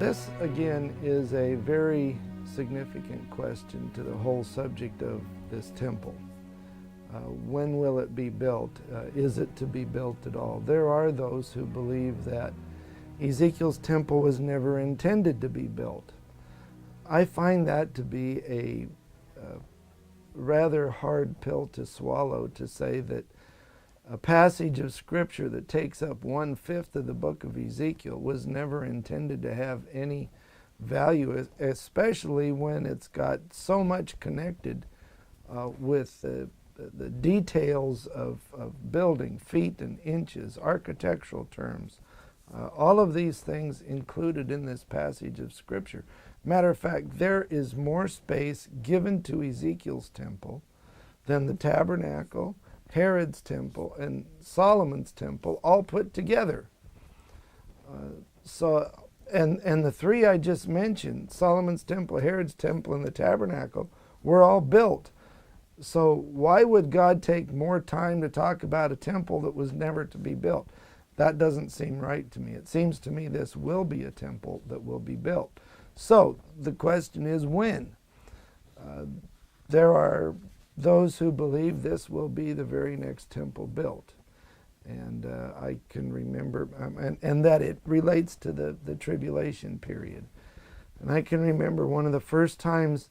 This, again, is a very significant question to the whole subject of this temple. When will it be built? Is it to be built at all? There are those who believe that Ezekiel's temple was never intended to be built. I find that to be a rather hard pill to swallow, to say that a passage of Scripture that takes up 1/5 of the book of Ezekiel was never intended to have any value, especially when it's got so much connected with the details of building, feet and inches, architectural terms, all of these things included in this passage of Scripture. Matter of fact, there is more space given to Ezekiel's temple than the tabernacle, Herod's temple, and Solomon's temple all put together. And the three I just mentioned, Solomon's temple, Herod's temple, and the tabernacle, were all built. So why would God take more time to talk about a temple that was never to be built? That doesn't seem right to me. It seems to me this will be a temple that will be built. So the question is when? There are those who believe this will be the very next temple built. And I can remember, and that it relates to the tribulation period. And I can remember one of the first times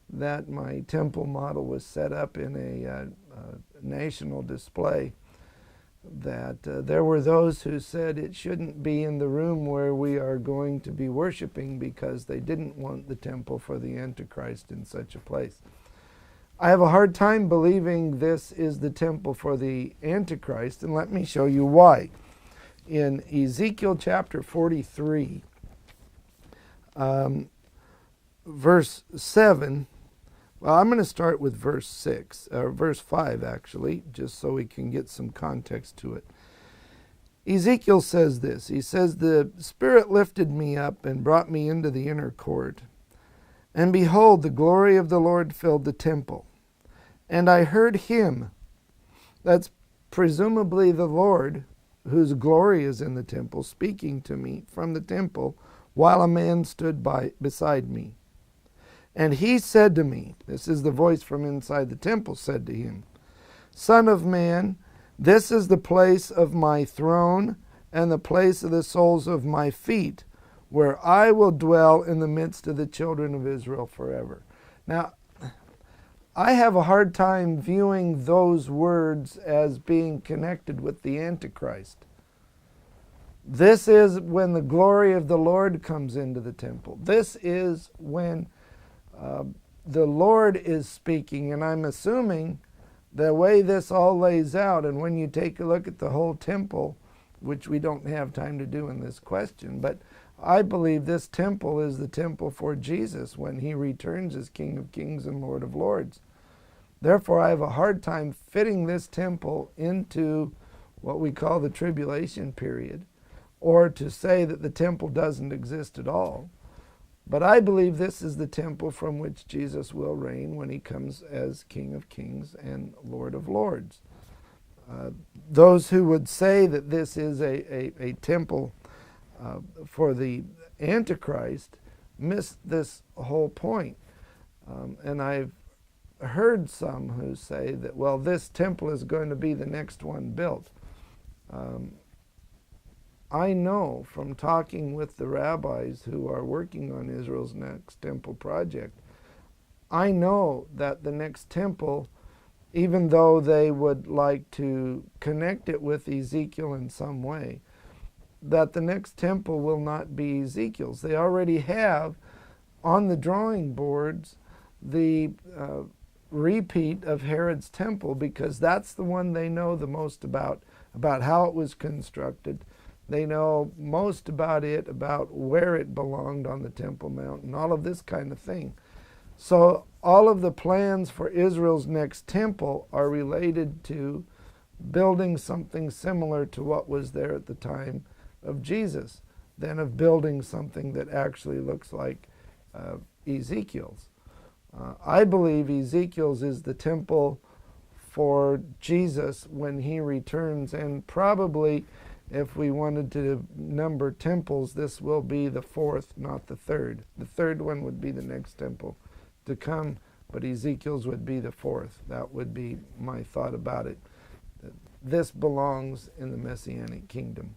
that my temple model was set up in a national display, that there were those who said it shouldn't be in the room where we are going to be worshiping, because they didn't want the temple for the Antichrist in such a place. I have a hard time believing this is the temple for the Antichrist, and let me show you why. In Ezekiel chapter 43, verse 7, well, I'm going to start with verse 6, or verse 5 actually, just so we can get some context to it. Ezekiel says this. He says, "The Spirit lifted me up and brought me into the inner court. And behold, the glory of the Lord filled the temple. And I heard him," that's presumably the Lord, whose glory is in the temple, speaking to me from the temple, while a man stood beside me. "And he said to me," this is the voice from inside the temple, said to him, "Son of man, this is the place of my throne and the place of the soles of my feet, where I will dwell in the midst of the children of Israel forever." Now, I have a hard time viewing those words as being connected with the Antichrist. This is when the glory of the Lord comes into the temple. This is when the Lord is speaking, and I'm assuming the way this all lays out, and when you take a look at the whole temple, which we don't have time to do in this question, but I believe this temple is the temple for Jesus when he returns as King of Kings and Lord of Lords. Therefore, I have a hard time fitting this temple into what we call the tribulation period, or to say that the temple doesn't exist at all. But I believe this is the temple from which Jesus will reign when he comes as King of Kings and Lord of Lords. Those who would say that this is a temple for the Antichrist miss this whole point. And I've heard some who say that, well, this temple is going to be the next one built. I know from talking with the rabbis who are working on Israel's next temple project, I know that the next temple, even though they would like to connect it with Ezekiel in some way, that the next temple will not be Ezekiel's. They already have on the drawing boards the repeat of Herod's temple, because that's the one they know the most about how it was constructed. They know most about it, about where it belonged on the Temple Mount, and all of this kind of thing. So all of the plans for Israel's next temple are related to building something similar to what was there at the time of Jesus, than of building something that actually looks like Ezekiel's. I believe Ezekiel's is the temple for Jesus when he returns, and probably If we wanted to number temples, this will be the fourth, not the third. The third one would be the next temple to come, but Ezekiel's would be the fourth. That would be my thought about it. This belongs in the Messianic kingdom.